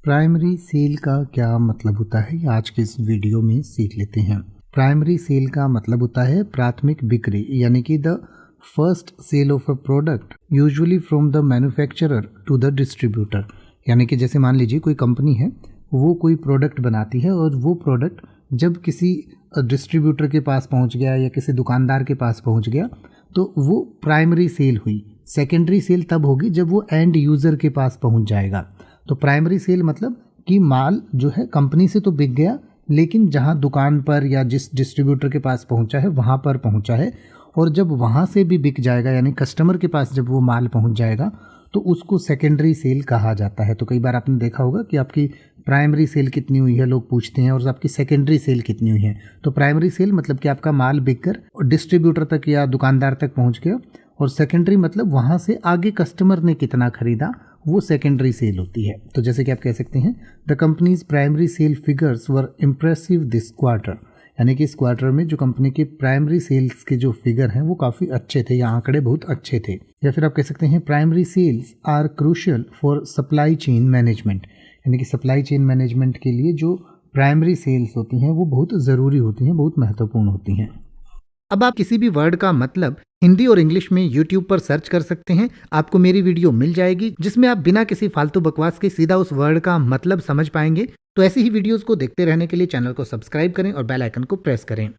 Primary cell का क्या मतलब होता है, ये आज के इस वीडियो में सीख लेते हैं। प्राइमरी सेल का मतलब होता है प्राथमिक बिक्री, यानी कि the first sale of a product usually from the manufacturer to the distributor. यानी कि जैसे मान लीजिए कोई कंपनी है, वो कोई प्रोडक्ट बनाती है और वो प्रोडक्ट जब किसी डिस्ट्रीब्यूटर के पास पहुंच गया या किसी दुकानदार के पास पहुंच गया तो वो प्राइमरी सेल हुई। सेकेंडरी सेल तब होगी जब वो एंड यूज़र के पास पहुंच जाएगा। तो प्राइमरी सेल मतलब कि माल जो है कंपनी से तो बिक गया, लेकिन जहां दुकान पर या जिस डिस्ट्रीब्यूटर के पास पहुंचा है वहां पर पहुंचा है, और जब वहां से भी बिक जाएगा यानी कस्टमर के पास जब वो माल पहुंच जाएगा तो उसको सेकेंडरी सेल कहा जाता है। तो कई बार आपने देखा होगा कि आपकी प्राइमरी सेल कितनी हुई है लोग पूछते हैं, और आपकी सेकेंडरी सेल कितनी हुई है। तो प्राइमरी सेल मतलब कि आपका माल बिककर डिस्ट्रीब्यूटर तक या दुकानदार तक पहुंच गया, और सेकेंडरी मतलब वहां से आगे कस्टमर ने कितना खरीदा, वो सेकेंडरी सेल होती है। तो जैसे कि आप कह सकते हैं the company's primary sale figures were impressive this quarter, यानी कि इस क्वार्टर में जो कंपनी के प्राइमरी सेल्स के जो फिगर हैं वो काफ़ी अच्छे थे या आंकड़े बहुत अच्छे थे। या फिर आप कह सकते हैं primary sales are crucial for supply chain management, यानी कि सप्लाई चेन मैनेजमेंट के लिए जो प्राइमरी सेल्स होती हैं वो बहुत ज़रूरी होती हैं, बहुत महत्वपूर्ण होती हैं। अब आप किसी भी वर्ड का मतलब हिंदी और इंग्लिश में YouTube पर सर्च कर सकते हैं, आपको मेरी वीडियो मिल जाएगी जिसमें आप बिना किसी फालतू बकवास के सीधा उस वर्ड का मतलब समझ पाएंगे। तो ऐसी ही वीडियोस को देखते रहने के लिए चैनल को सब्सक्राइब करें और बेल आइकन को प्रेस करें।